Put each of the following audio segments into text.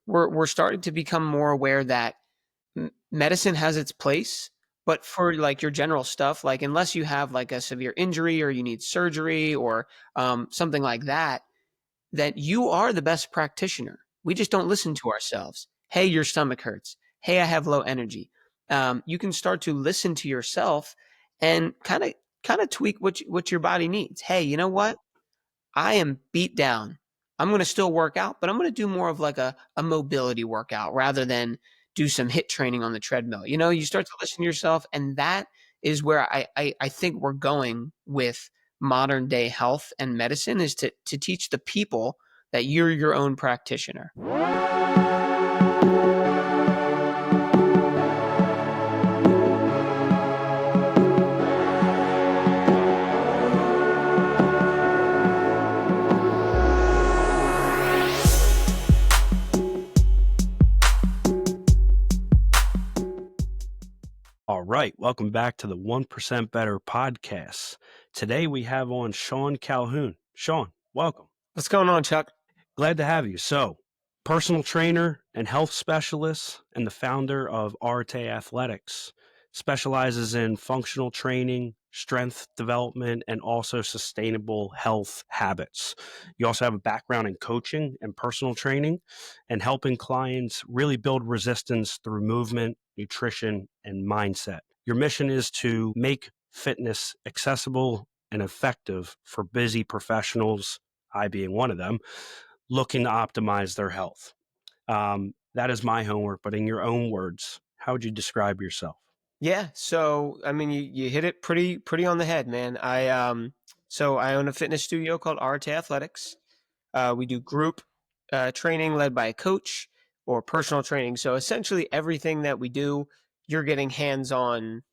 we're starting to become more aware that medicine has its place, but for like your general stuff, like unless you have like a severe injury or you need surgery or something like that, that you are the best practitioner. We just don't listen to ourselves. Hey, your stomach hurts. Hey, I have low energy. You can start to listen to yourself and kind of tweak what your body needs. Hey, you know what? I am beat down. I'm going to still work out, but I'm going to do more of like a mobility workout rather than do some hit training on the treadmill. You start to listen to yourself, and that is where I think we're going with modern day health and medicine is to teach the people that you're your own practitioner. All right, welcome back to the 1% Better podcast. Today we have on Sean Calhoun. Sean, welcome. What's going on, Chuck? Glad to have you. So, personal trainer and health specialist and the founder of Arete Athletics, specializes in functional training, strength development, and also sustainable health habits. You also have a background in coaching and personal training and helping clients really build resistance through movement, nutrition, and mindset. Your mission is to make fitness accessible and effective for busy professionals, I being one of them, looking to optimize their health. That is my homework, but in your own words, how would you describe yourself? Yeah, so I mean, you hit it pretty on the head, man. So I own a fitness studio called Arete Athletics. We do group training led by a coach or personal training. So essentially, everything that we do, you're getting hands-on,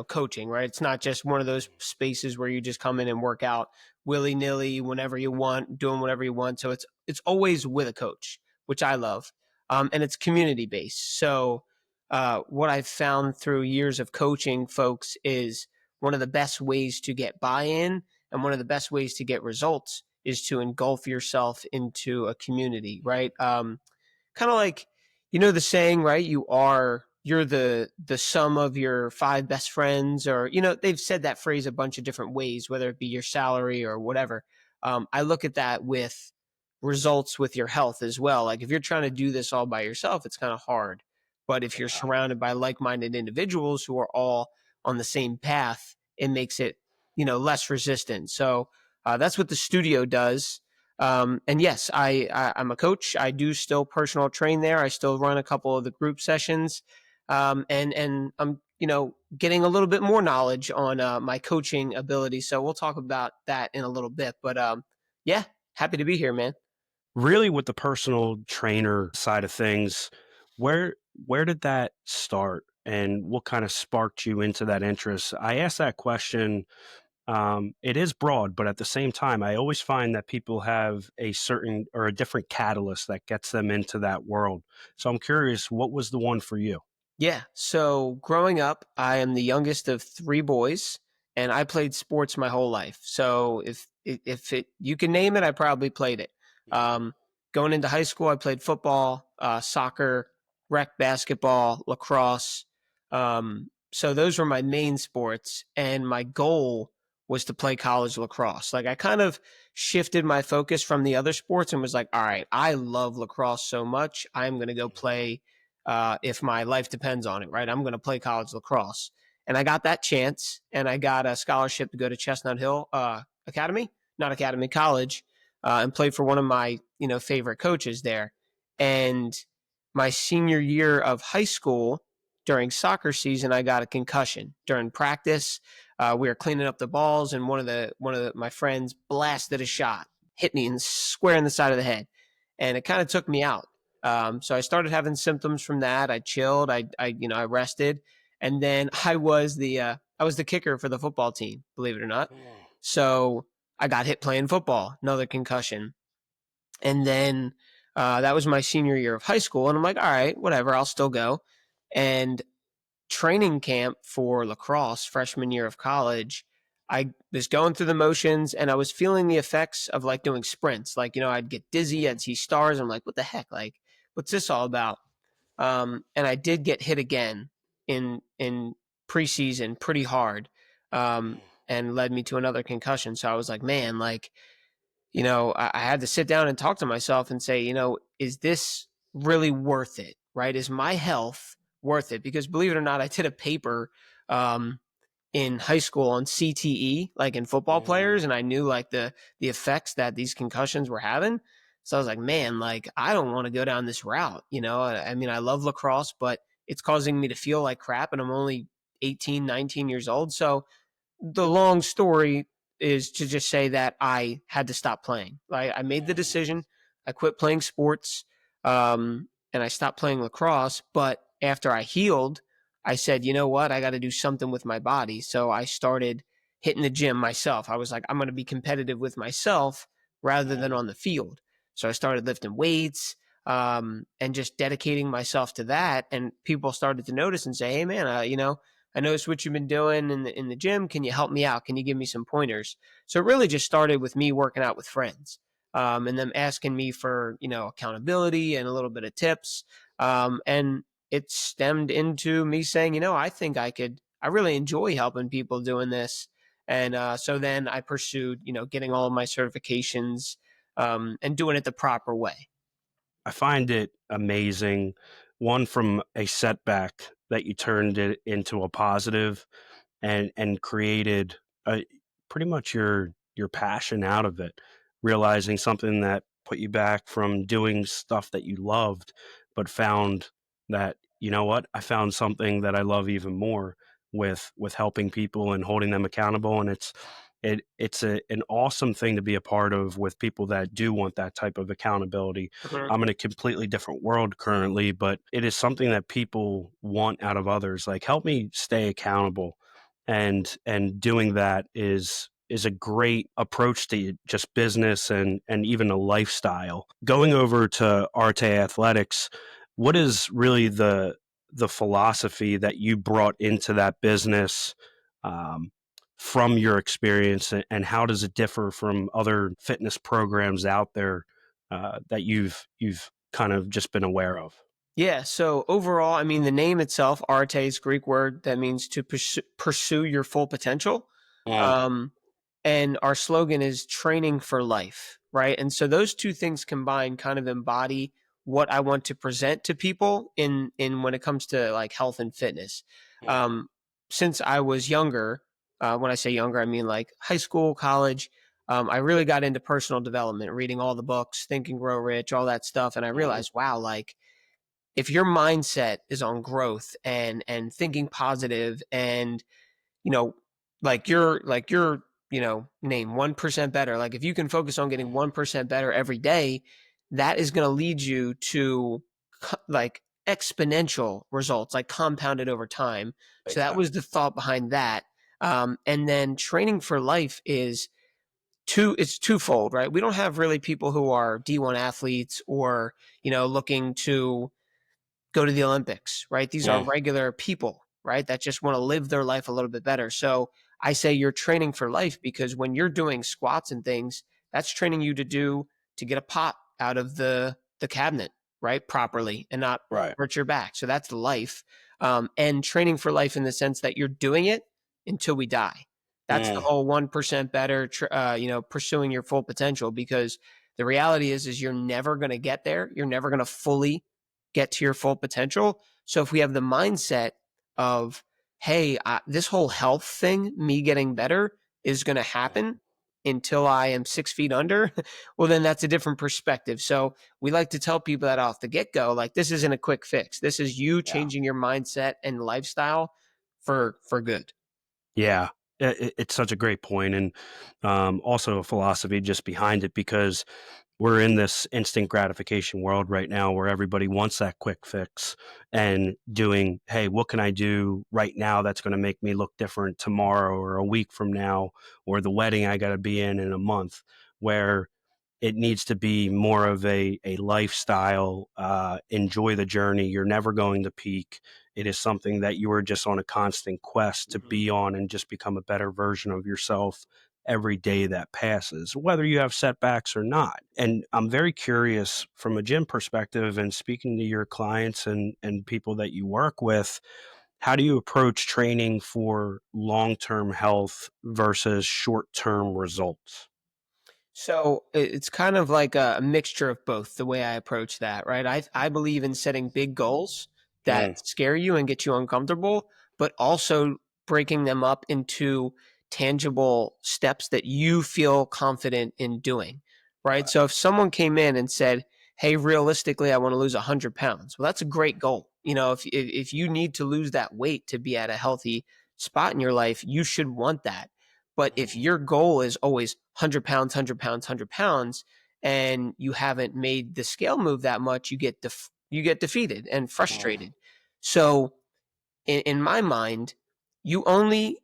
coaching, right? It's not just one of those spaces where you just come in and work out willy-nilly whenever you want, doing whatever you want. So it's always with a coach, which I love, and it's community-based. So what I've found through years of coaching folks is one of the best ways to get buy-in and one of the best ways to get results is to engulf yourself into a community, right? Kind of like, the saying, right? You're the sum of your 5 best friends, or, they've said that phrase a bunch of different ways, whether it be your salary or whatever. I look at that with results with your health as well. Like if you're trying to do this all by yourself, it's kind of hard. But if you're surrounded by like-minded individuals who are all on the same path, it makes it, less resistant. So that's what the studio does. And yes, I'm a coach. I do still personal train there. I still run a couple of the group sessions. And I'm, getting a little bit more knowledge on my coaching ability. So we'll talk about that in a little bit. But yeah, happy to be here, man. Really, with the personal trainer side of things, where did that start, and what kind of sparked you into that interest? I asked that question. It is broad, but at the same time, I always find that people have a certain or a different catalyst that gets them into that world. So I'm curious, what was the one for you? Yeah. So growing up, I am the youngest of 3 boys, and I played sports my whole life. So if you can name it, I probably played it. Um, Going into high school, I played football, soccer, rec basketball, lacrosse. So those were my main sports, and my goal was to play college lacrosse. Like I kind of shifted my focus from the other sports and was like, all right, I love lacrosse so much, I'm going to go play if my life depends on it, right? I'm going to play college lacrosse. And I got that chance, and I got a scholarship to go to Chestnut Hill College, and play for one of my, favorite coaches there. And my senior year of high school, during soccer season, I got a concussion during practice. We were cleaning up the balls, and one of my friends blasted a shot, hit me square in the side of the head, and it kind of took me out. So I started having symptoms from that. I chilled. I rested, and then I was the kicker for the football team, believe it or not. So I got hit playing football, another concussion, and then that was my senior year of high school, and I'm like, all right, whatever, I'll still go. And training camp for lacrosse, freshman year of college, I was going through the motions and I was feeling the effects of like doing sprints. Like, I'd get dizzy, I'd see stars. I'm like, what the heck? Like, what's this all about? And I did get hit again in preseason pretty hard, and led me to another concussion. So I was like, man, like, I had to sit down and talk to myself and say, is this really worth it? Right? Is my health worth it? Because believe it or not, I did a paper um, in high school on CTE, like in football Mm, players, and I knew like the effects that these concussions were having. So I was like, man, like I don't want to go down this route. I mean, I love lacrosse, but it's causing me to feel like crap, and I'm only 18, 19 years old. So the long story is to just say that I had to stop playing. I made the mm, decision. I quit playing sports, and I stopped playing lacrosse. But after I healed, I said, you know what? I got to do something with my body. So I started hitting the gym myself. I was like, I'm going to be competitive with myself rather than mm. on the field. So I started lifting weights, and just dedicating myself to that. And people started to notice and say, hey, man, I noticed what you've been doing in the gym. Can you help me out? Can you give me some pointers? So it really just started with me working out with friends, and them asking me for accountability and a little bit of tips. And it stemmed into me saying, I think I could. I really enjoy helping people doing this. And so then I pursued, getting all of my certifications, and doing it the proper way. I find it amazing. One, from a setback that you turned it into a positive and created a, pretty much your passion out of it, realizing something that put you back from doing stuff that you loved, but found that, you know what, I found something that I love even more with helping people and holding them accountable. And it's an awesome thing to be a part of with people that do want that type of accountability. Mhm. I'm in a completely different world currently, but it is something that people want out of others. Like, help me stay accountable, and doing that is a great approach to just business and even a lifestyle. Going over to Arte Athletics, what is really the philosophy that you brought into that business, um, from your experience, and how does it differ from other fitness programs out there, that you've kind of just been aware of? Yeah. So overall, I mean, the name itself, Arte, is a Greek word that means to pursue your full potential. Mm, Um, and our slogan is training for life, right? And so those two things combined kind of embody what I want to present to people in when it comes to like health and fitness. mm, Um, since I was younger, when I say younger, I mean like high school, college. I really got into personal development, reading all the books, Think and Grow Rich, all that stuff, and I mm, realized, wow, like if your mindset is on growth and thinking positive, and you know like your name 1% better, like if you can focus on getting 1% better every day, that is going to lead you to like exponential results, like compounded over time. big So that time. was the thought behind that. And then training for life is it's twofold, right? We don't have really people who are D1 athletes or looking to go to the Olympics, right? These are Mm, regular people, right? That just want to live their life a little bit better. So I say you're training for life because when you're doing squats and things, that's training you to get a pop out of the cabinet, right? Properly and not right. hurt your back. So that's life. And training for life in the sense that you're doing it until we die. That's the Mm, whole 1% better, pursuing your full potential, because the reality is you're never going to get there. You're never going to fully get to your full potential. So if we have the mindset of, hey, this whole health thing, me getting better, is going to happen until I am 6 feet under, well, then that's a different perspective. So we like to tell people that off the get go, like this isn't a quick fix. This is you yeah. changing your mindset and lifestyle for good. Yeah, it's such a great point, and also a philosophy just behind it, because we're in this instant gratification world right now where everybody wants that quick fix, and doing, hey, what can I do right now that's going to make me look different tomorrow or a week from now, or the wedding I got to be in a month, where it needs to be more of a lifestyle. Enjoy the journey. You're never going to peak. It is something that you are just on a constant quest to Mhm. be on and just become a better version of yourself every day that passes, whether you have setbacks or not. And I'm very curious from a gym perspective and speaking to your clients and people that you work with, how do you approach training for long-term health versus short-term results? So it's kind of like a mixture of both the way I approach that, right? I believe in setting big goals that Mm, scare you and get you uncomfortable, but also breaking them up into tangible steps that you feel confident in doing, right? right. So if someone came in and said, "Hey, realistically, I want to lose 100 pounds," well, that's a great goal. You know, if you need to lose that weight to be at a healthy spot in your life, you should want that. But if Mhm. your goal is always 100 pounds, 100 pounds, 100 pounds, and you haven't made the scale move that much, you get defeated and Mm, frustrated. So in my mind, you only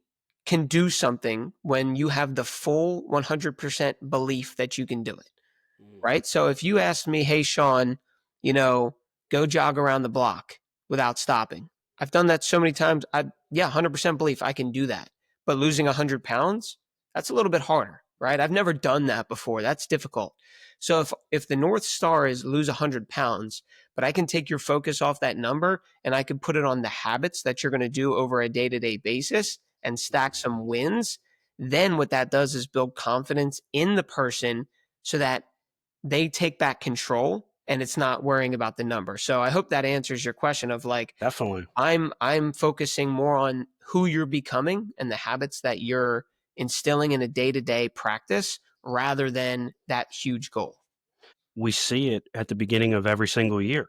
can do something when you have the full 100% belief that you can do it, mm, right? So if you asked me, "Hey, Sean, you know, go jog around the block without stopping." I've done that so many times. Yeah, 100% belief I can do that. But losing 100 pounds, that's a little bit harder, right? I've never done that before. That's difficult. So if the North Star is lose 100 pounds, but I can take your focus off that number and I can put it on the habits that you're going to do over a day to day basis and stack mhm. some wins, then what that does is build confidence in the person so that they take back control and it's not worrying about the number. So I hope that answers your question of like Definitely. I'm focusing more on who you're becoming and the habits that you're instilling in a day-to-day practice rather than that huge goal. We see it at the beginning of every single year.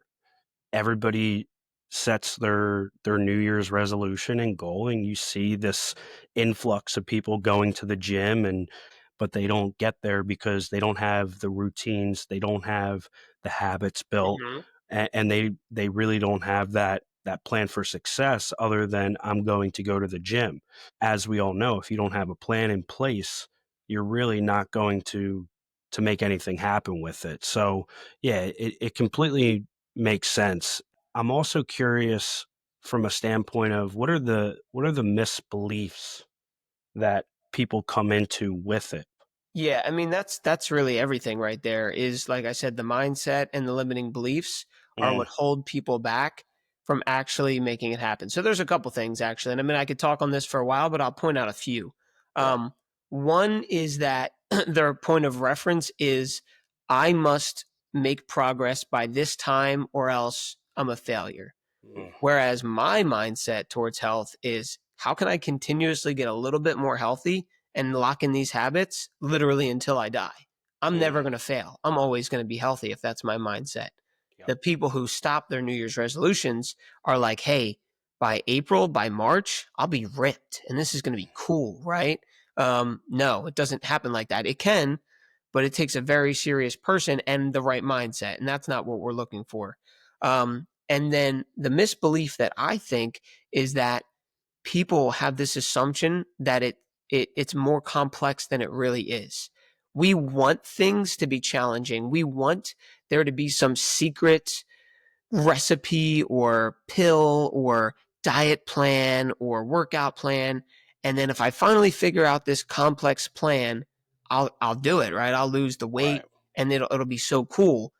Everybody sets their New Year's resolution and goal, and you see this influx of people going to the gym, and but they don't get there because they don't have the routines, they don't have the habits built, Mhm. and they really don't have that plan for success other than I'm going to go to the gym. As we all know, if you don't have a plan in place, you're really not going to make anything happen with it. So yeah, it completely makes sense. I'm also curious from a standpoint of what are the misbeliefs that people come into with it? Yeah, I mean that's really everything right there is like I said the mindset and the limiting beliefs are Mm, what hold people back from actually making it happen. So there's a couple things actually. And I mean I could talk on this for a while but I'll point out a few. right. Um One is that their point of reference is I must make progress by this time or else I'm a failure. Mm, Whereas my mindset towards health is how can I continuously get a little bit more healthy and lock in these habits literally until I die? I'm mm, never going to fail. I'm always going to be healthy if that's my mindset. yep. The people who stop their New Year's resolutions are like, hey, by April, by March, I'll be ripped and this is going to be cool, right? No, it doesn't happen like that. It can, but it takes a very serious person and the right mindset. And that's not what we're looking for. And then the misbelief that I think is that people have this assumption that it's more complex than it really is. We want things to be challenging. We want there to be some secret recipe or pill or diet plan or workout plan. And then if I finally figure out this complex plan, I'll do it, right? I'll lose the Right. weight and it'll be so cool.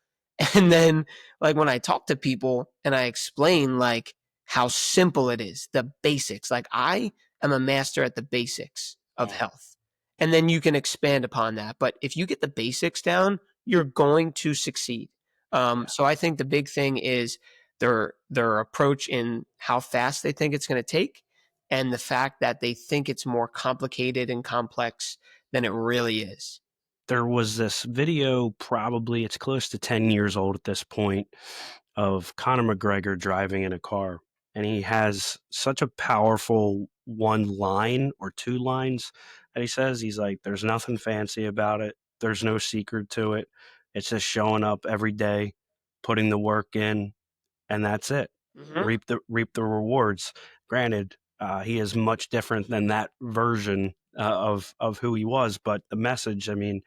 And then like when I talk to people and I explain like how simple it is, the basics, like I am a master at the basics of Mm, health. And then you can expand upon that. But if you get the basics down, you're going to succeed. yeah. So I think the big thing is their approach in how fast they think it's going to take, and the fact that they think it's more complicated and complex than it really is. There was this video, probably it's close to 10 years old at this point, of Conor McGregor driving in a car. And he has such a powerful one line or two lines that he says. He's like, there's nothing fancy about it. There's no secret to it. It's just showing up every day, putting the work in, and that's it. Mm-hmm. Reap the rewards. Granted, he is much different than that version of who he was, but the message, I mean,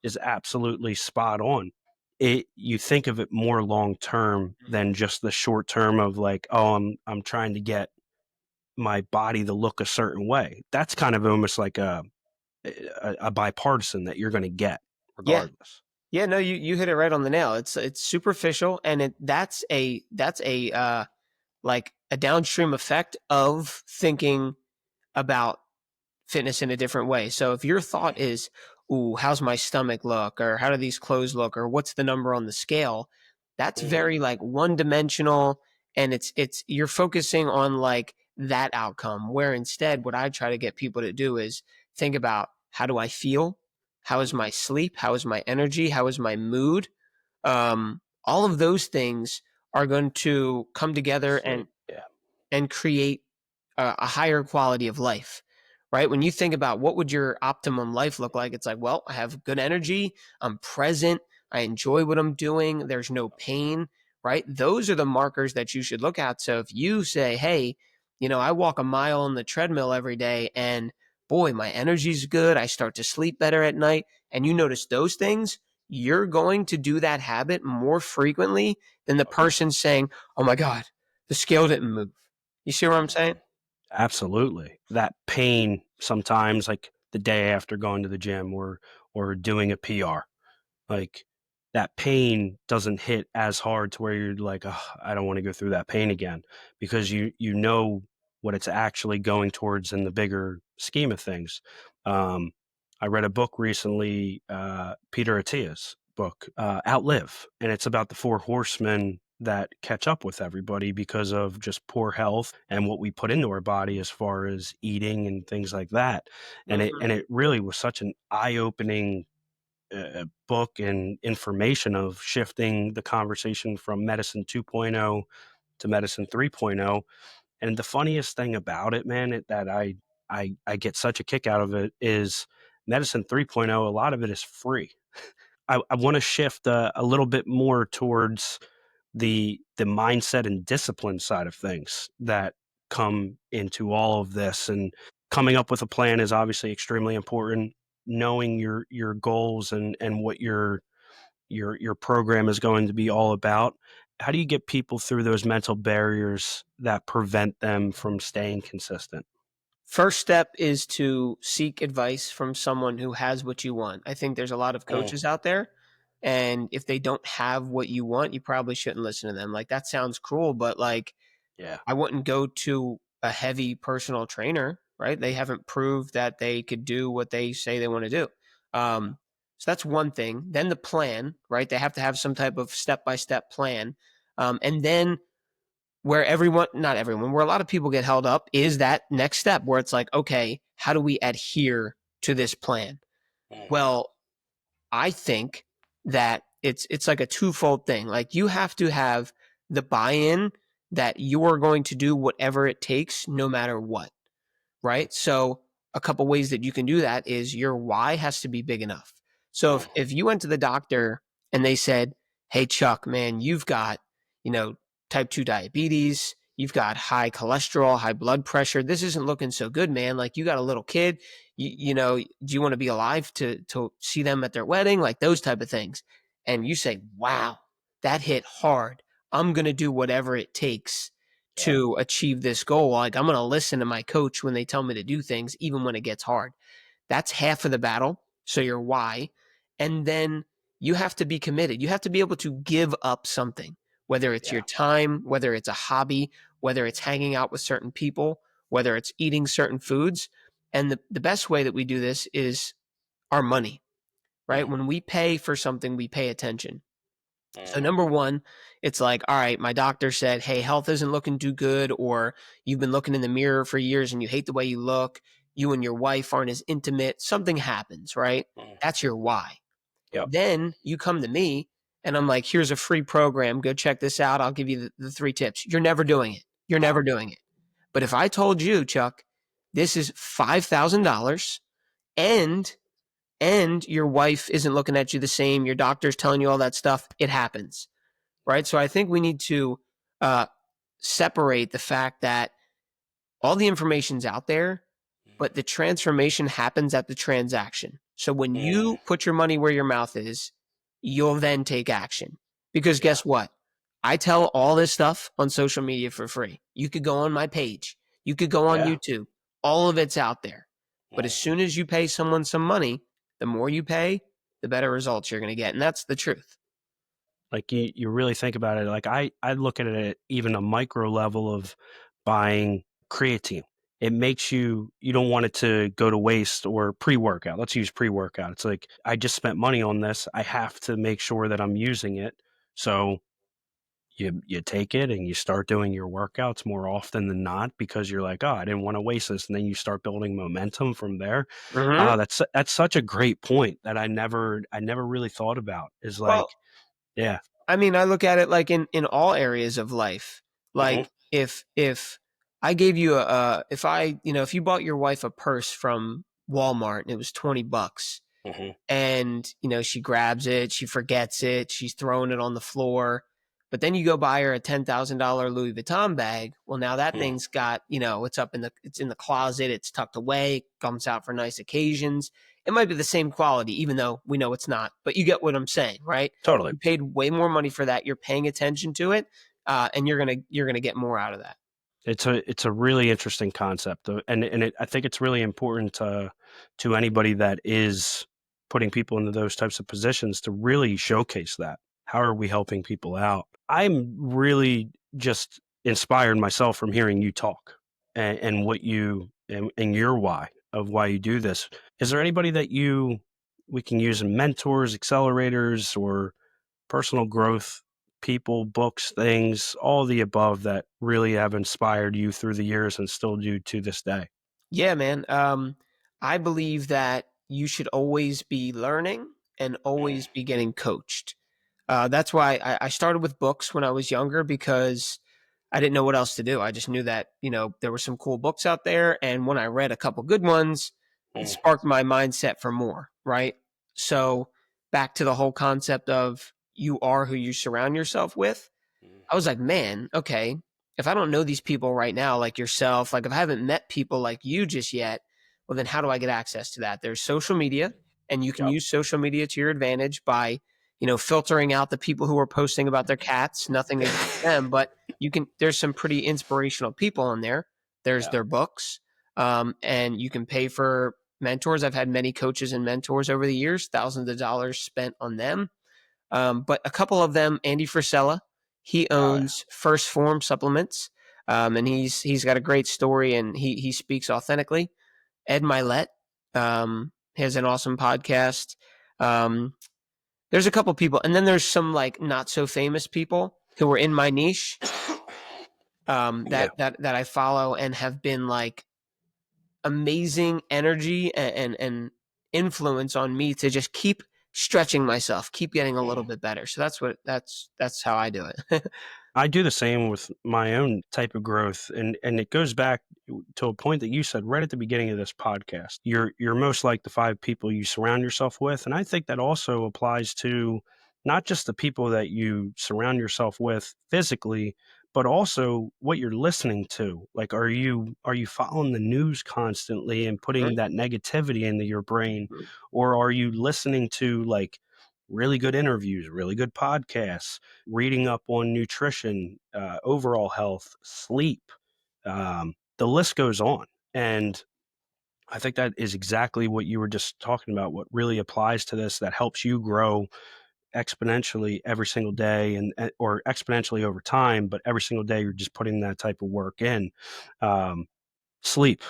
is absolutely spot on. You think of it more long term than just the short term of like, oh, I'm trying to get my body to look a certain way. That's kind of almost like a bipartisan that you're going to get Yeah. regardless. Yeah, no, you hit it right on the nail. It's superficial, and that's a like a downstream effect of thinking about fitness in a different way. So if your thought is, "Ooh, how's my stomach look?" or "How do these clothes look?" or "What's the number on the scale?" That's Mm-hmm. very like one dimensional, and it's you're focusing on like that outcome. Where instead, what I try to get people to do is think about, how do I feel? How is my sleep? How is my energy? How is my mood? All of those things are going to come together Sleep. Yeah. and create a higher quality of life, right? When you think about what would your optimum life look like, it's like, well, I have good energy, I'm present, I enjoy what I'm doing, there's no pain, right? Those are the markers that you should look at. So if you say, hey, I walk a mile on the treadmill every day, and boy, my energy's good, I start to sleep better at night, and you notice those things, you're going to do that habit more frequently than the Okay. person saying, oh my God, the scale didn't move. You see what I'm saying? Mhm. Absolutely. That pain sometimes, like the day after going to the gym or doing a PR, like that pain doesn't hit as hard to where you're like, oh, I don't want to go through that pain again, because you know what it's actually going towards in the bigger scheme of things. Um, I read a book recently, Peter Attia's book, Outlive, and it's about the four horsemen that catch up with everybody because of just poor health and what we put into our body as far as eating and things like that. Mhm. And it really was such an eye-opening book and information of shifting the conversation from medicine 2.0 to medicine 3.0. And the funniest thing about it, man, that I get such a kick out of it is medicine 3.0. A lot of it is free. I want to shift a little bit more towards the mindset and discipline side of things that come into all of this. And coming up with a plan is obviously extremely important. Knowing your goals and what your program is going to be all about. How do you get people through those mental barriers that prevent them from staying consistent? First step is to seek advice from someone who has what you want. I think there's a lot of Mm, coaches out there, and if they don't have what you want, you probably shouldn't listen to them. Like, that sounds cruel, but like, yeah. I wouldn't go to a heavy personal trainer, right? They haven't proved that they could do what they say they want to do. So that's one thing. Then the plan, right? They have to have some type of step by step plan. And then where everyone, not everyone, where a lot of people get held up is that next step where it's like, okay, how do we adhere to this plan? Mhm. Well, I think that it's like a twofold thing. Like, you have to have the buy-in that you're going to do whatever it takes no matter what, right? So a couple ways that you can do that is your why has to be big enough. So Mhm. if you went to the doctor and they said, "Hey Chuck, man, you've got, you know, type 2 diabetes, you've got high cholesterol, high blood pressure. This isn't looking so good, man. Like, you got a little kid, do you want to be alive to see them at their wedding?" Like, those type of things. And you say, "Wow, that hit hard. I'm going to do whatever it takes Yeah. to achieve this goal. Like, I'm going to listen to my coach when they tell me to do things, even when it gets hard." That's half of the battle. So your why. And then you have to be committed. You have to be able to give up something, whether it's your Yeah. time, whether it's a hobby, whether it's hanging out with certain people, whether it's eating certain foods. And the best way that we do this is our money, right? Mhm. When we pay for something, we pay attention. So Mhm. number one, it's like, all right, my doctor said, hey, health isn't looking too good, or you've been looking in the mirror for years and you hate the way you look. You and your wife aren't as intimate. Something happens, right? Mhm. That's your why. Yep. Then you come to me and I'm like, here's a free program. Go check this out. I'll give you the three tips. You're never doing it. You're No. never doing it. But if I told you, Chuck, this is $5,000, and your wife isn't looking at you the same, your doctor's telling you all that stuff, it happens, right? So I think we need to uh, separate the fact that all the information's out there, but the transformation happens at the transaction. So when Mm, you put your money where your mouth is, you'll then take action. Because yeah. guess what? I tell all this stuff on social media for free. You could go on my page, you could go on Yeah. YouTube. All of it's out there. But as Mm. soon as you pay someone some money, the more you pay, the better results you're going to get. And that's the truth. Like you really think about it. Like I look at it at even a micro level of buying creatine. It makes you don't want it to go to waste or pre-workout. Let's use pre-workout. It's like I just spent money on this. I have to make sure that I'm using it. So you take it and you start doing your workouts more often than not because you're like, oh, I didn't want to waste this, and then you start building momentum from there. Mm-hmm. That's such a great point that I never really thought about. Is Well, like, yeah. I mean, I look at it like in all areas of life. Hmm. Like if I gave you if I, if you bought your wife a purse from Walmart and it was $20, Hmm. and she grabs it, she forgets it, she's throwing it on the floor, but then you go buy her a $10,000 Louis Vuitton bag. Well, now that Hmm. thing's got, it's in the closet, it's tucked away, comes out for nice occasions. It might be the same quality, even though we know it's not, but you get what I'm saying, right? Totally. You paid way more money for that, you're paying attention to it, and you're gonna get more out of that. It's a really interesting concept, I think it's really important to anybody that is putting people into those types of positions to really showcase that. How are we helping people out? I'm really just inspired myself from hearing you talk and what you and your why of why you do this. Is there anybody that we can use mentors, accelerators, or personal growth people, books, things, all the above that really have inspired you through the years and still do to this day? Yeah, man. I believe that you should always be learning and Mm, always be getting coached. That's why I started with books when I was younger, because I didn't know what else to do. I just knew that, there were some cool books out there. And when I read a couple good ones, it mm, sparked my mindset for more, right? So back to the whole concept of you are who you surround yourself with. mm, I was like, man, okay, if I don't know these people right now, like yourself, like if I haven't met people like you just yet, well, then how do I get access to that? There's social media, and you can yep. use social media to your advantage by, filtering out the people who are posting about their cats. Nothing against them, but there's some pretty inspirational people in there. There's Yeah. their books, and you can pay for mentors. I've had many coaches and mentors over the years, thousands of dollars spent on them. But a couple of them, Andy Frisella, he Oh, yeah. owns First Form Supplements, and he's got a great story, and he speaks authentically. Ed Milet has an awesome podcast. Um, there's a couple people, and then there's some like not so famous people who are in my niche, Yeah. that I follow and have been like amazing energy and influence on me to just keep stretching myself, keep getting a little Mm. bit better. So that's how I do it. I do the same with my own type of growth, and it goes back to a point that you said right at the beginning of this podcast. You're most like the five people you surround yourself with, and I think that also applies to not just the people that you surround yourself with physically, but also what you're listening to. Like, are you following the news constantly and putting Mhm. that negativity into your brain, or are you listening to like really good interviews, really good podcasts, reading up on nutrition, overall health, sleep. The list goes on. And I think that is exactly what you were just talking about, what really applies to this that helps you grow exponentially every single day or exponentially over time, but every single day you're just putting that type of work in. Um, Sleep.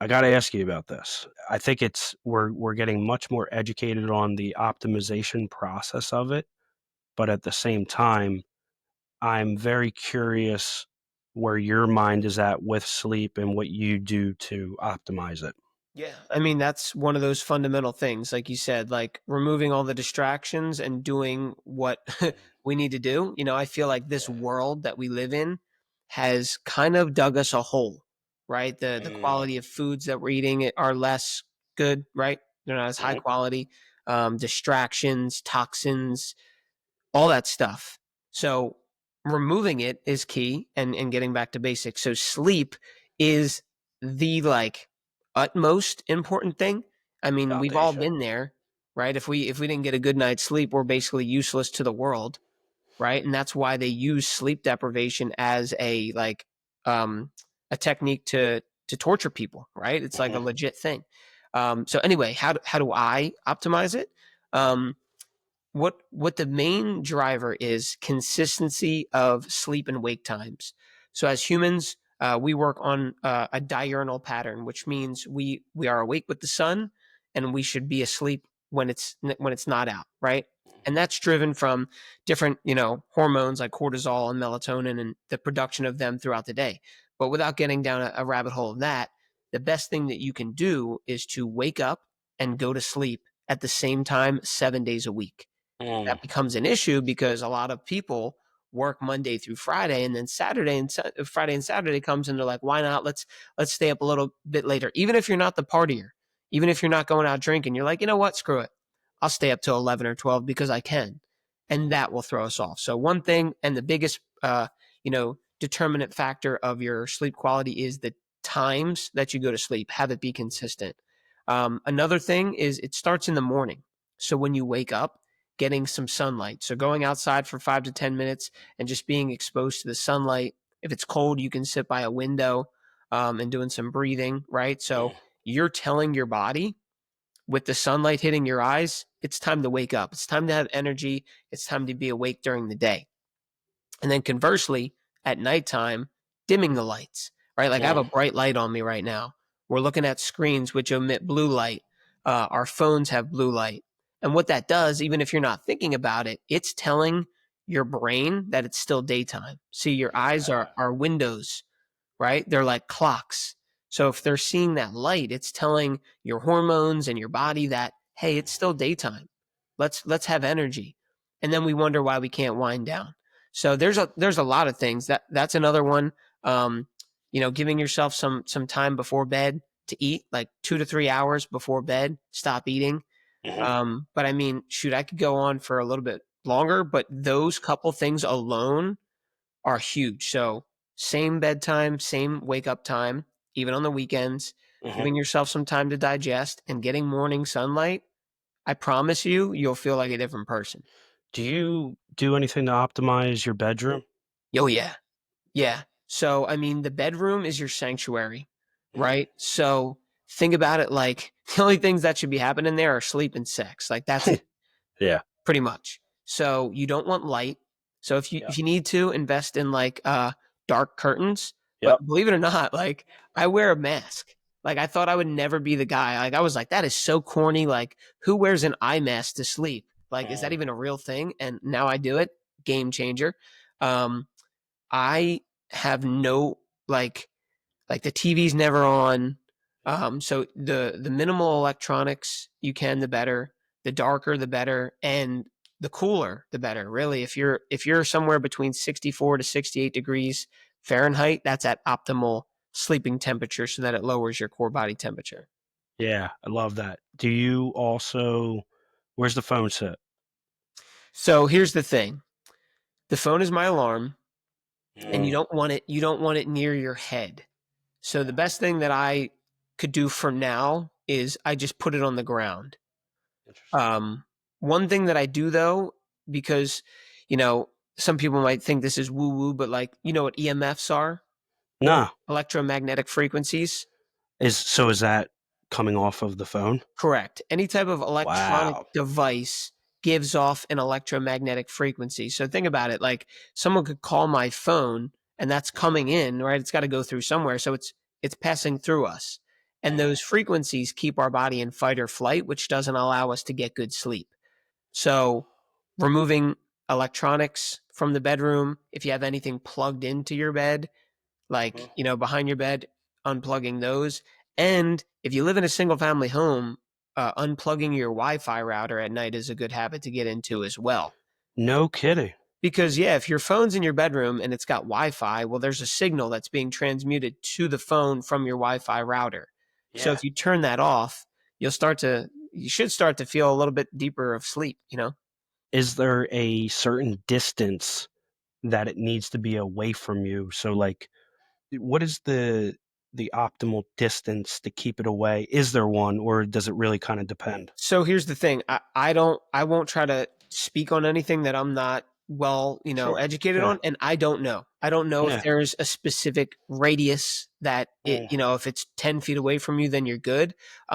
I got to ask you about this. I think we're getting much more educated on the optimization process of it, but at the same time, I'm very curious where your mind is at with sleep and what you do to optimize it. Yeah, I mean that's one of those fundamental things, like you said, like removing all the distractions and doing what we need to do. I feel like this world that we live in has kind of dug us a hole, right? The Mm, quality of foods that we're eating are less good, right? They're not as high mhm, quality. Distractions, toxins, all that stuff. So removing it is key, and getting back to basics. So sleep is the like utmost important thing. I mean, we've all foundation. been there, right? If we didn't get a good night's sleep, we're basically useless to the world, right? And that's why they use sleep deprivation as um a technique to torture people, right? It's like a Mhm, legit thing. So anyway, how do I optimize it? Um, what the main driver is consistency of sleep and wake times. So as humans, we work on a diurnal pattern, which means we are awake with the sun, and we should be asleep when it's not out, right? And that's driven from different hormones like cortisol and melatonin and the production of them throughout the day. But without getting down a rabbit hole of that, the best thing that you can do is to wake up and go to sleep at the same time 7 days a week. Mm, That becomes an issue because a lot of people work Monday through Friday, and then Friday and Saturday comes and they're like, why not? Let's stay up a little bit later. Even if you're not the partier, even if you're not going out drinking, you're like, you know what? Screw it. I'll stay up till 11 or 12 because I can. And that will throw us off. So one thing, and the biggest determinant factor of your sleep quality is the times that you go to sleep. Have it be consistent. Another thing is it starts in the morning. So when you wake up, getting some sunlight. So going outside for 5 to 10 minutes and just being exposed to the sunlight. If it's cold, you can sit by a window and doing some breathing, right? So mm, you're telling your body with the sunlight hitting your eyes, it's time to wake up. It's time to have energy. It's time to be awake during the day. And then conversely, at nighttime, dimming the lights, right? Like I have mm, a bright light on me right now. We're looking at screens which emit blue light. Our phones have blue light. And what that does, even if you're not thinking about it, it's telling your brain that it's still daytime. See, your eyes yeah. are windows, right? They're like clocks. So if they're seeing that light, it's telling your hormones and your body that, hey, it's still daytime. Let's have energy. And then we wonder why we can't wind down. So there's a lot of things. That's another one. Giving yourself some time before bed to eat, like 2 to 3 hours before bed, stop eating. Mhm, But I mean, shoot, I could go on for a little bit longer, but those couple things alone are huge. So same bedtime, same wake up time, even on the weekends, mhm. giving yourself some time to digest and getting morning sunlight. I promise you, you'll feel like a different person. Do you do anything to optimize your bedroom? Oh yeah. Yeah. So I mean the bedroom is your sanctuary, Mhm. right? So think about it like the only things that should be happening there are sleep and sex. Like that's it. Yeah. Pretty much. So you don't want light. So if you Yep. if you need to invest in like dark curtains, but Yep. believe it or not, like I wear a mask. Like I thought I would never be the guy. Like I was like, that is so corny. Like who wears an eye mask to sleep? Like, is that Mm, even a real thing? And now I do it. Game changer. Um, I have no like the TV's never on. So the minimal electronics you can, the better. The darker, the better, and the cooler, the better. Really, if you're somewhere between 64 to 68 degrees Fahrenheit, that's at optimal sleeping temperature, so that it lowers your core body temperature. yeah, I love that. Do you also where's the phone sit? So here's the thing: the phone is my alarm, and Mm, you don't want it near your head. So the yeah, best thing that I could do for now is I just put it on the ground. interesting. Um, One thing that I do though, because you know, some people might think this is woo woo, but like, you know what EMFs are? No. Electromagnetic frequencies. Is that coming off of the phone? Correct. Any type of electronic Wow. device gives off an electromagnetic frequency. So think about it like someone could call my phone and that's Mhm, coming in, right? It's got to go through somewhere. So it's passing through us. And mhm, those frequencies keep our body in fight or flight, which doesn't allow us to get good sleep. So, removing electronics from the bedroom, if you have anything plugged into your bed, mhm. like, behind your bed, unplugging those. And if you live in a single family home, unplugging your Wi Fi router at night is a good habit to get into as well. No kidding. Because, yeah, if your phone's in your bedroom and it's got Wi Fi, well, there's a signal that's being transmuted to the phone from your Wi Fi router. So Yeah. if you turn that off, you should start to feel a little bit deeper of sleep. Is there a certain distance that it needs to be away from you? So, like, what is the optimal distance to keep it away? Is there one, or does it really kinda depend? So here's the thing. I won't try to speak on anything that I'm not well, Sure. educated Yeah. on, and I don't know. I don't know if Yeah. there's a specific radius that Mm. if it's 10 feet away from you, then you're good.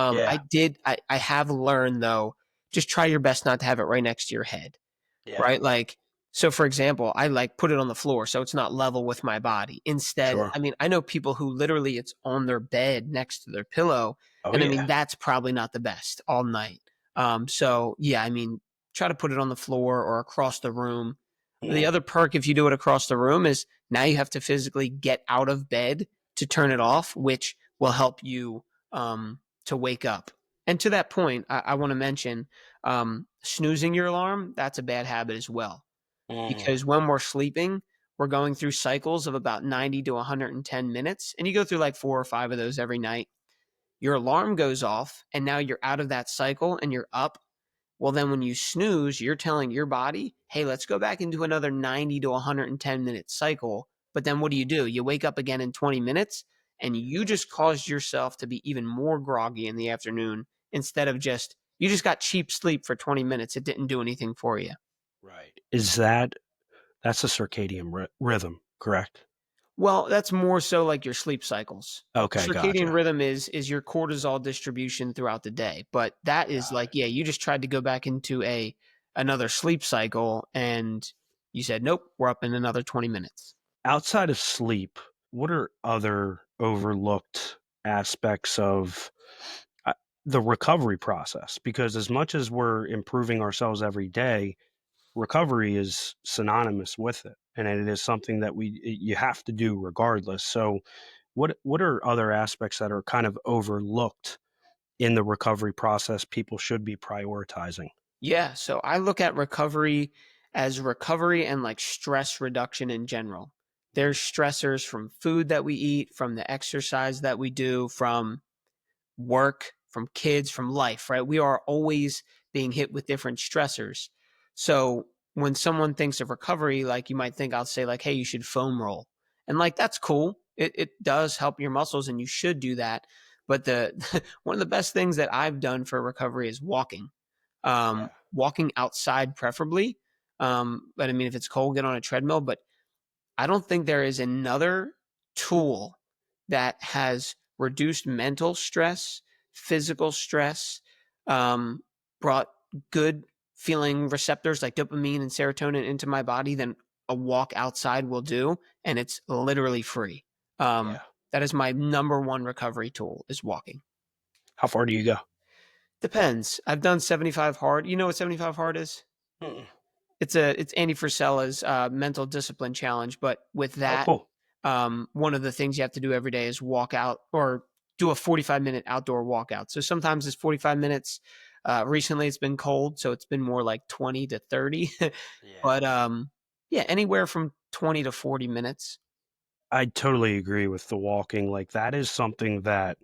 Yeah. I have learned though, just try your best not to have it right next to your head. Yeah. Right? Like, so for example, I like put it on the floor so it's not level with my body. Instead, Sure. I mean, I know people who literally it's on their bed next to their pillow. Oh, And I yeah. mean, that's probably not the best all night. So yeah, I mean, try to put it on the floor or across the room. The Mm. other perk if you do it across the room is now you have to physically get out of bed to turn it off, which will help you to wake up. And to that point, I want to mention snoozing your alarm, that's a bad habit as well. Mhm. Because when we're sleeping, we're going through cycles of about 90 to 110 minutes, and you go through like 4 or 5 of those every night. Your alarm goes off, and now you're out of that cycle and you're up. Well, then when you snooze, you're telling your body, hey, let's go back into another 90 to 110-minute cycle. But then what do? You wake up again in 20 minutes, and you just caused yourself to be even more groggy in the afternoon instead of you just got cheap sleep for 20 minutes. It didn't do anything for you. Right. That's a circadian rhythm, correct? Well, that's more so like your sleep cycles. Okay, Circadian gotcha. rhythm is your cortisol distribution throughout the day, but that is Got like, it. yeah, you just tried to go back into a another sleep cycle and you said, "Nope, we're up in another 20 minutes." Outside of sleep, what are other overlooked aspects of uh, the recovery process? Because as much as we're improving ourselves every day, recovery is synonymous with it, and it is something that you have to do regardless. So, what are other aspects that are kind of overlooked in the recovery process people should be prioritizing? Yeah, so I look at recovery as recovery and like stress reduction in general. There's stressors from food that we eat, from the exercise that we do, from work, from kids, from life, right? We are always being hit with different stressors. So when someone thinks of recovery, like you might think I'll say like, hey, you should foam roll. And like that's cool. It does help your muscles and you should do that. But the one of the best things that I've done for recovery is walking. Yeah, Walking outside preferably. But I mean if it's cold, get on a treadmill. But I don't think there is another tool that has reduced mental stress, physical stress, um, brought good feeling receptors like dopamine and serotonin into my body than a walk outside will do. And it's literally free. yeah. That is my number one recovery tool is walking. How far do you go? Depends. I've done 75 hard. You know what 75 hard is? Mm-mm. It's Andy Frisella's mental discipline challenge, but with Oh, that, cool. one of the things you have to do every day is walk out or do a 45-minute outdoor walkout. So sometimes it's 45 minutes. Recently, it's been cold, so it's been more like 20 to 30. Yeah. But yeah, anywhere from 20 to 40 minutes. I totally agree with the walking. Like that is something that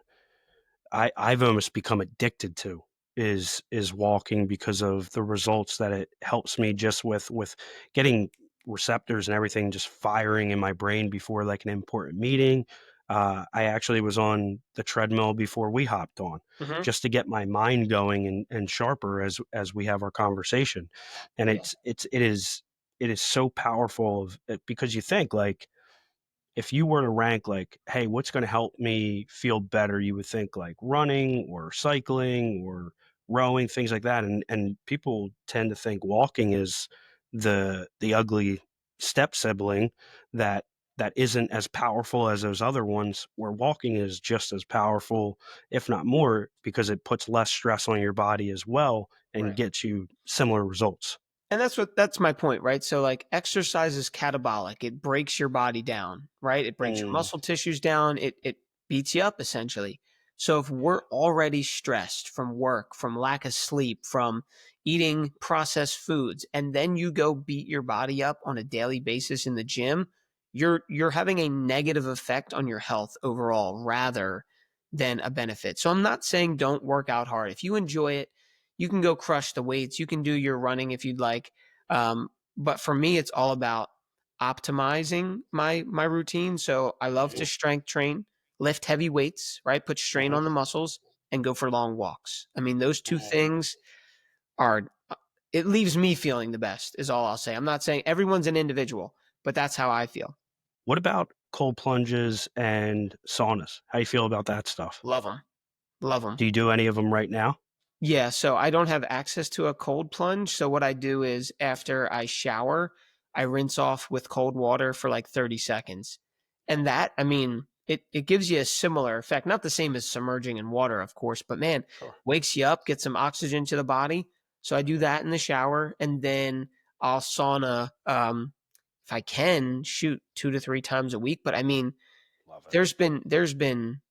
I've almost become addicted to is walking because of the results that it helps me just with getting receptors and everything just firing in my brain before like an important meeting. I actually was on the treadmill before we hopped on Hmm. just to get my mind going and sharper as we have our conversation. And Yeah. it is so powerful because you think like if you were to rank like, hey, what's going to help me feel better? You would think like running or cycling or rowing, things like that. And people tend to think walking is the ugly step sibling that that isn't as powerful as those other ones, where walking is just as powerful, if not more, because it puts less stress on your body as well and Right. gets you similar results. And that's my point, right? So like exercise is catabolic. It breaks your body down, right? It breaks your Mm, muscle tissues down. It beats you up essentially. So if yeah, we're already stressed from work, from lack of sleep, from eating processed foods, and then you go beat your body up on a daily basis in the gym, you're having a negative effect on your health overall rather than a benefit. So I'm not saying don't work out hard. If you enjoy it, you can go crush the weights. You can do your running if you'd like. But for me, it's all about optimizing my routine. So I love to mhm, strength train, lift heavy weights, right? Put strain mhm, on the muscles and go for long walks. I mean, those two mhm. things are. it leaves me feeling the best is all I'll say. I'm not saying everyone's an individual, but that's how I feel. What about cold plunges and saunas? How you feel about that stuff? Love them. Love them. Do you do any of them right now? Yeah, so I don't have access to a cold plunge. So what I do is after I shower, I rinse off with cold water for like 30 seconds. And that, I mean, it gives you a similar effect, not the same as submerging in water, of course, but man, Sure. wakes you up, gets some oxygen to the body. So I do that in the shower, and then I'll sauna if I can shoot 2 to 3 times a week. But I mean, Love it. there's been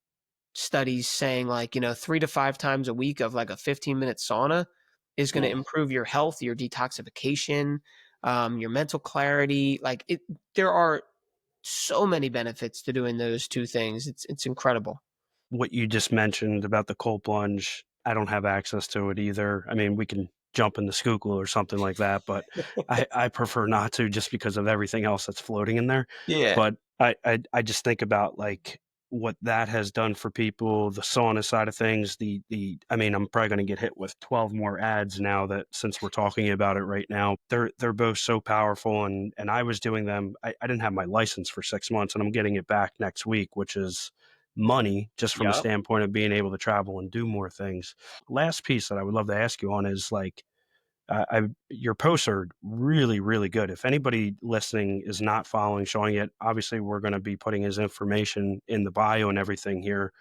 studies saying, like, 3 to 5 times a week of like a 15-minute sauna is going to Mm. improve your health, your detoxification, your mental clarity. Like it, there are so many benefits to doing those two things. It's incredible. What you just mentioned about the cold plunge, I don't have access to it either. I mean, we can jump in the Schuylkill or something like that, but I prefer not to just because of everything else that's floating in there. Yeah. But I just think about like what that has done for people, the sauna side of things, the I mean, I'm probably going to get hit with 12 more ads now that since we're talking about it right now. They're both so powerful and I was doing them. I didn't have my license for 6 months and I'm getting it back next week, which is money just from a Yep. standpoint of being able to travel and do more things. Last piece that I would love to ask you on is like I your posts are really really good. If anybody listening is not following Sean yet, obviously we're going to be putting his information in the bio and everything here,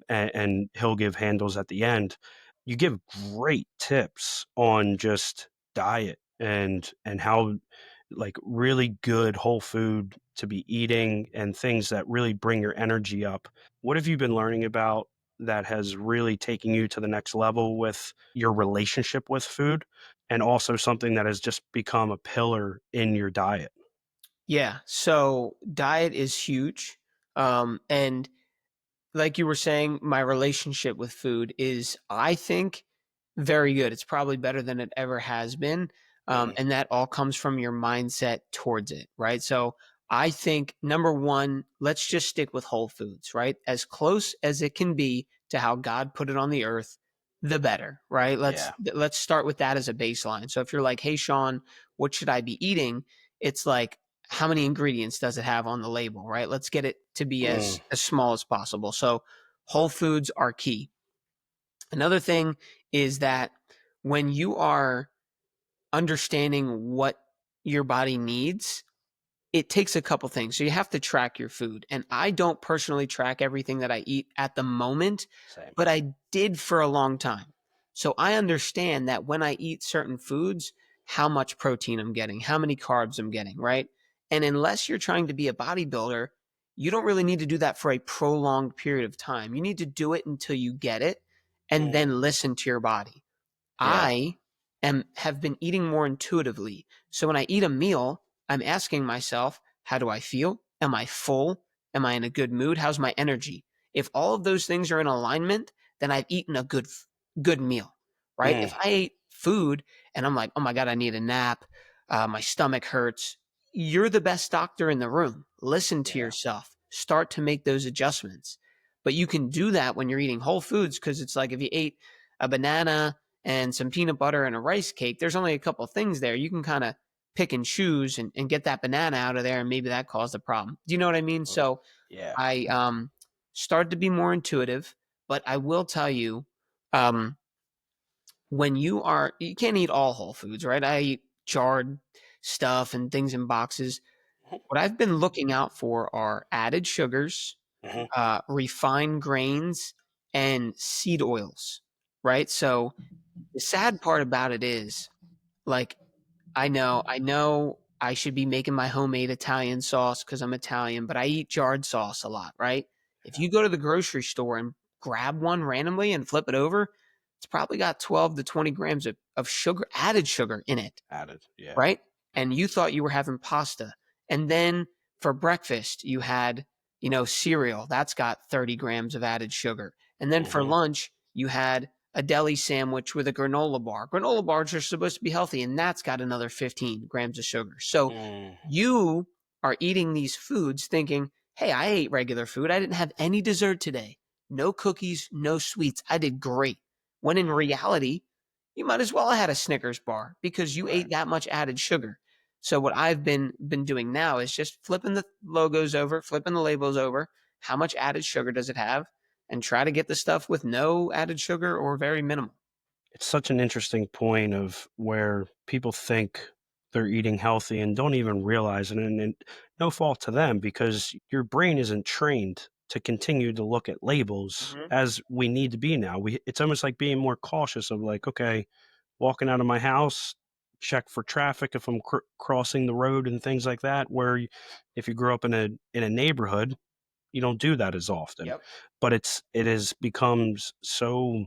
and he'll give handles at the end. You give great tips on just diet and how like really good whole food to be eating and things that really bring your energy up. What have you been learning about that has really taken you to the next level with your relationship with food and also something that has just become a pillar in your diet? Yeah. So diet is huge. And like you were saying, my relationship with food is, I think, very good. It's probably better than it ever has been. Mhm. And that all comes from your mindset towards it, right? So I think number one, let's just stick with whole foods, right? As close as it can be to how God put it on the earth, the better, right? Yeah. Let's start with that as a baseline. So if you're like, hey Sean, what should I be eating? It's like, how many ingredients does it have on the label, right? Let's get it to be Mm. as small as possible. So whole foods are key. Another thing is that when you are understanding what your body needs, it takes a couple things. So you have to track your food. And I don't personally track everything that I eat at the moment, Same. but I did for a long time. So I understand that when I eat certain foods, how much protein I'm getting, how many carbs I'm getting, right? And unless you're trying to be a bodybuilder, you don't really need to do that for a prolonged period of time. You need to do it until you get it and Mm. then listen to your body. Yeah. I am have been eating more intuitively. So when I eat a meal, I'm asking myself, how do I feel? Am I full? Am I in a good mood? How's my energy? If all of those things are in alignment, then I've eaten a good meal, right? If Mm. I ate food and I'm like, oh my god, I need a nap, my stomach hurts. You're the best doctor in the room. Listen to Yeah. yourself. Start to make those adjustments. But you can do that when you're eating whole foods, because it's like if you ate a banana and some peanut butter and a rice cake, there's only a couple things there. You can kind of pick and choose and get that banana out of there, and maybe that caused a problem. Do you know what I mean? Mm. So Yeah. I started to be more intuitive, but I will tell you, um, when you can't eat all whole foods, right? I eat jarred stuff and things in boxes. What I've been looking out for are added sugars, Mhm. refined grains, and seed oils, right? So the sad part about it is, like, I know I should be making my homemade Italian sauce because I'm Italian, but I eat jarred sauce a lot, right? If Yeah. you go to the grocery store and grab one randomly and flip it over, it's probably got 12 to 20 grams of sugar, added sugar in it, Added. Yeah. right? And you thought you were having pasta. And then for breakfast, you had, cereal. That's got 30 grams of added sugar. And then for Mhm. lunch, you had a deli sandwich with a granola bar. Granola bars are supposed to be healthy, and that's got another 15 grams of sugar. So Mm. you are eating these foods thinking, hey, I ate regular food. I didn't have any dessert today. No cookies, no sweets. I did great. When in reality, you might as well have had a Snickers bar because you Right. ate that much added sugar. So what I've been doing now is just flipping the logos over, flipping the labels over. How much added sugar does it have? And try to get the stuff with no added sugar or very minimal. It's such an interesting point of where people think they're eating healthy and don't even realize it, and no fault to them because your brain isn't trained to continue to look at labels Mhm. as we need to be now. It's almost like being more cautious of like, okay, walking out of my house, check for traffic if I'm crossing the road and things like that. Where if you grow up in a neighborhood, you don't do that as often. Yep. But it has becomes so.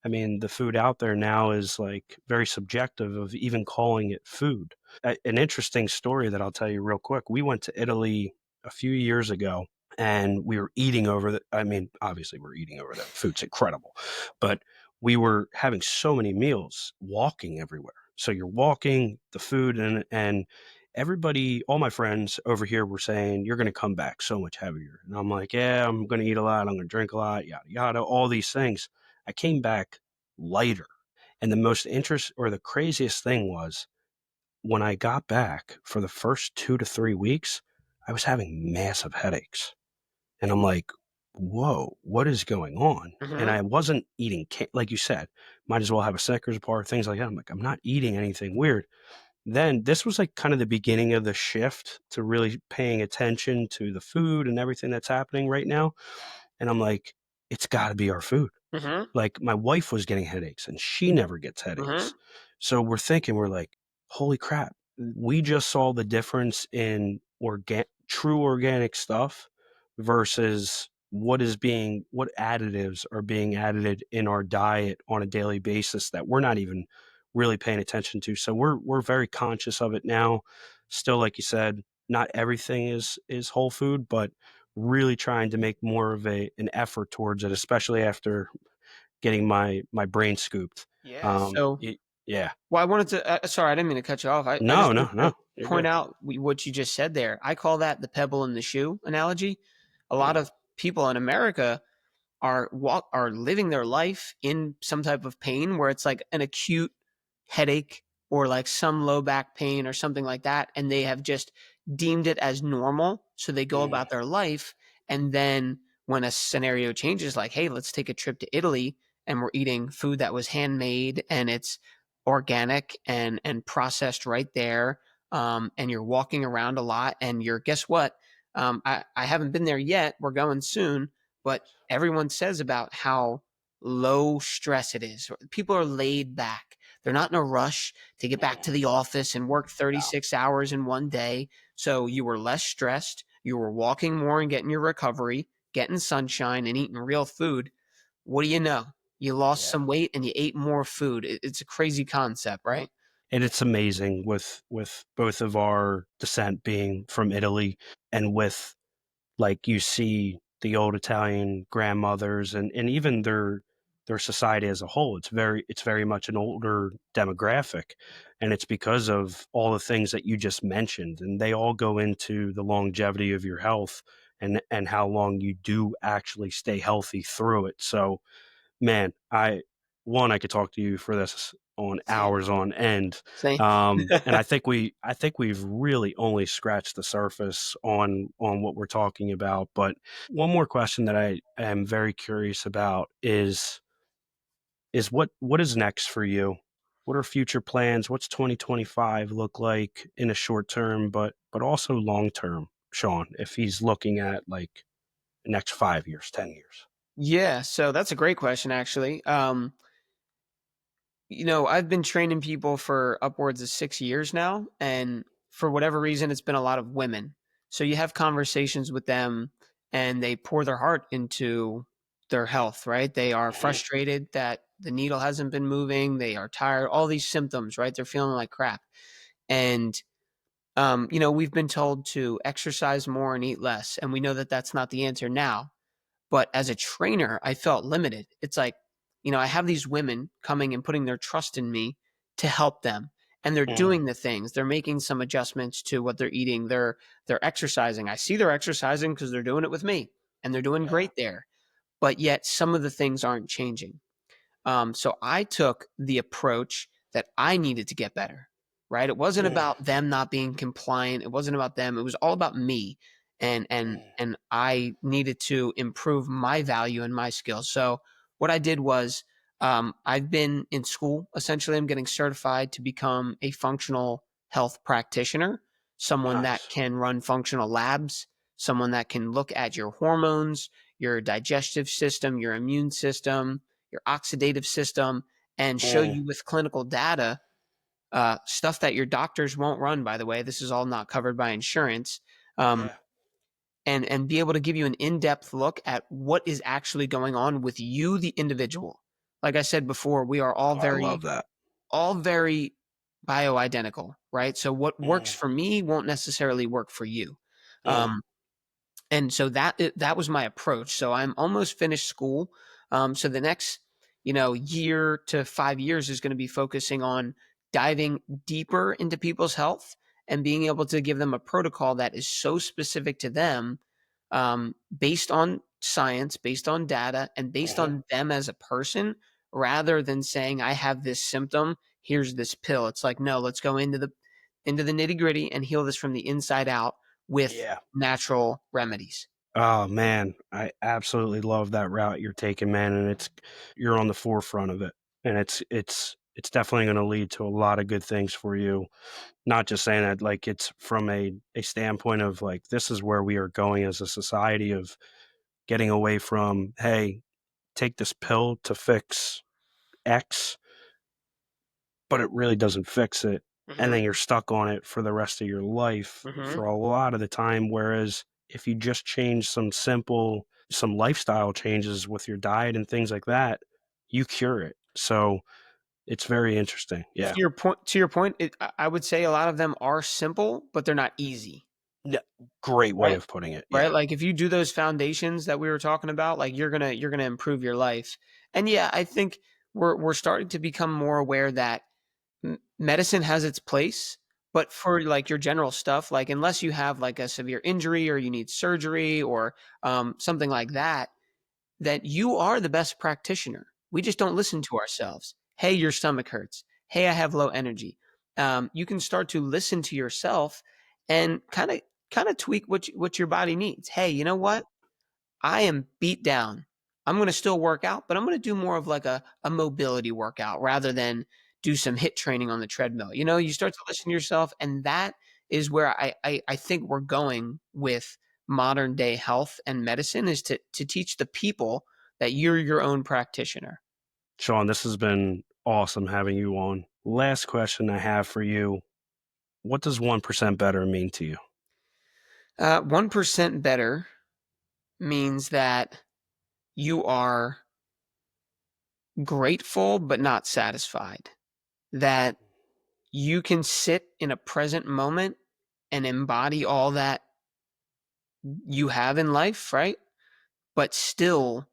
I mean, the food out there now is like very subjective of even calling it food. An interesting story that I'll tell you real quick. We went to Italy a few years ago and we were eating over the, I mean, obviously we're eating over there. Food's incredible, but we were having so many meals, walking everywhere. So you're walking the food and everybody, all my friends over here were saying, you're going to come back so much heavier. And I'm like, yeah, I'm going to eat a lot. I'm going to drink a lot, yada, yada, all these things. I came back lighter. And the most interest or the craziest thing was when I got back for the first 2 to 3 weeks, I was having massive headaches. And I'm like, whoa, what is going on? And Mhm. I wasn't eating, like you said, might as well have a Snickers bar, things like that. I'm like, I'm not eating anything weird. Then this was like kind of the beginning of the shift to really paying attention to the food and everything that's happening right now. And I'm like, it's got to be our food. Mhm. Like, my wife was getting headaches, and she never gets headaches. Mhm. So we're thinking, we're like, "Holy crap, we just saw the difference in true organic stuff versus what additives are being added in our diet on a daily basis that we're not even really paying attention to." So we're very conscious of it now. Still, like you said, not everything is whole food, but really trying to make more of an effort towards it, especially after getting my brain scooped. Yeah. So, Yeah. well, I wanted to. Sorry, I didn't mean to cut you off. I No, just no, wanted to no. You're point good. out what you just said there. I call that the pebble in the shoe analogy. A lot Mm, of people in America are living their life in some type of pain where it's like an acute headache or like some low back pain or something like that, and they have just deemed it as normal, so they go mm, about their life. And then when a scenario changes, like, hey, let's take a trip to Italy, and we're eating food that was handmade and it's organic and processed right there, and you're walking around a lot, and you're, guess what, I haven't been there yet, we're going soon, but everyone says about how low stress it is. People are laid back. They're not in a rush to get back to mm. the office and work No. 36 hours in one day. So you were less stressed. You were walking more and getting your recovery, getting sunshine and eating real food. What do you know? You lost Yeah. some weight and you ate more food. It's a crazy concept, right? And it's amazing with both of our descent being from Italy and with like you see the old Italian grandmothers and even their society as a whole. It's very much an older demographic. And it's because of all the things that you just mentioned. And they all go into the longevity of your health and how long you do actually stay healthy through it. So man, I could talk to you for this on Same. hours on end. Same. And I think we've really only scratched the surface on what we're talking about. But one more question that I am very curious about is what is next for you? What are future plans? What's 2025 look like in a short term, but also long term, Sean, if he's looking at like the next 5 years, 10 years? Yeah, so that's a great question, actually. I've been training people for upwards of 6 years now, and for whatever reason, it's been a lot of women. So you have conversations with them, and they pour their heart into their health, right? They are Mhm. frustrated that the needle hasn't been moving. They are tired, all these symptoms, right? They're feeling like crap. And, we've been told to exercise more and eat less. And we know that that's not the answer now. But as a trainer, I felt limited. It's like, I have these women coming and putting their trust in me to help them. And they're Mm, doing the things. They're making some adjustments to what they're eating. They're exercising. I see they're exercising because they're doing it with me and they're doing yeah. great there. But yet some of the things aren't changing. So I took the approach that I needed to get better, right? It wasn't Mm, about them not being compliant. It wasn't about them. It was all about me. And and mm, and I needed to improve my value and my skills. So what I did was I've been in school. Essentially, I'm getting certified to become a functional health practitioner, someone that nice. can run functional labs, someone that can look at your hormones, your digestive system, your immune system, your oxidative system, and show Mm, you with clinical data stuff that your doctors won't run. By the way, this is all not covered by insurance. Um, yeah. and be able to give you an in-depth look at what is actually going on with you, the individual. Like I said before, we are Oh, I love that. all very bioidentical, right? So what works Mm, for me won't necessarily work for you. mm, Um, and so that was my approach. So I'm almost finished school. So the next, year to 5 years is going to be focusing on diving deeper into people's health and being able to give them a protocol that is so specific to them, based on science, based on data, and based mhm. on them as a person, rather than saying I have this symptom. Here's this pill. It's like, no, let's go into the nitty gritty and heal this from the inside out with Yeah. natural remedies. Oh man, I absolutely love that route you're taking, man, and you're on the forefront of it, and it's definitely going to lead to a lot of good things for you. Not just saying that, like it's from a standpoint of like this is where we are going as a society of getting away from, hey, take this pill to fix X, but it really doesn't fix it. And Mhm, then you're stuck on it for the rest of your life for mhm. a lot of the time. Whereas if you just change some lifestyle changes with your diet and things like that, you cure it. So it's very interesting. Yeah. To your point, I would say a lot of them are simple, but they're not easy, Yeah. Great way right? of putting it. Right? Yeah. Like, if you do those foundations that we were talking about, like, you're gonna improve your life. And, yeah, I think we're starting to become more aware that medicine has its place, but for, like, your general stuff, like, unless you have, like, a severe injury or you need surgery or, something like that you are the best practitioner. We just don't listen to ourselves. Hey, your stomach hurts. Hey, I have low energy. You can start to listen to yourself and kind of tweak what your body needs. Hey, you know what? I am beat down. I'm going to still work out, but I'm going to do more of like a mobility workout rather than do some hit training on the treadmill. You start to listen to yourself, and that is where I think we're going with modern day health and medicine is to teach the people that you're your own practitioner. Sean, this has been awesome having you on. Last question I have for you. What does 1% better mean to you? 1% better means that you are grateful but not satisfied. That you can sit in a present moment and embody all that you have in life, right? But still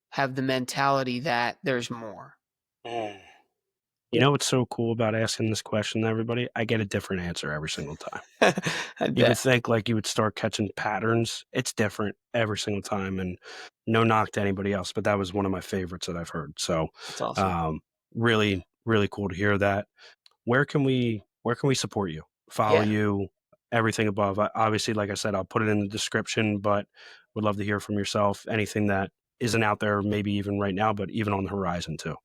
have the mentality that there's more. Mm. You know what's so cool about asking this question to everybody? I get a different answer every single time. I You bet. would think like you would start catching patterns. It's different every single time, and no knock to anybody else, but that was one of my favorites that I've heard. So, That's awesome. um, really, really cool to hear that. Where can we support you? Follow Yeah. you, everything above. Obviously, like I said, I'll put it in the description, but would love to hear from yourself. Anything that isn't out there, maybe even right now, but even on the horizon too.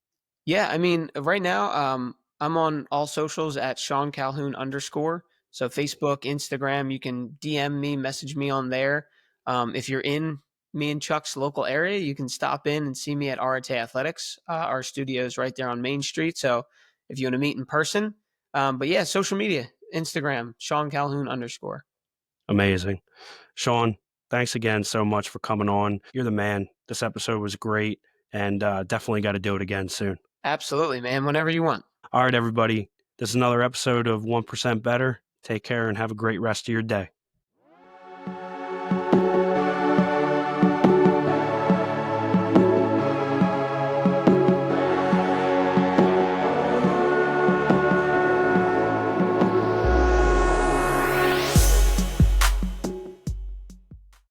Yeah, I mean, right now, I'm on all socials at Sean Calhoun _. So Facebook, Instagram, you can DM me, message me on there. If you're in me and Chuck's local area, you can stop in and see me at Arete Athletics. Our studio is right there on Main Street. So if you want to meet in person, but yeah, social media, Instagram, Sean Calhoun _. Amazing. Sean, thanks again so much for coming on. You're the man. This episode was great, and definitely got to do it again soon. Absolutely, man. Whenever you want. All right, everybody. This is another episode of 1% Better. Take care and have a great rest of your day.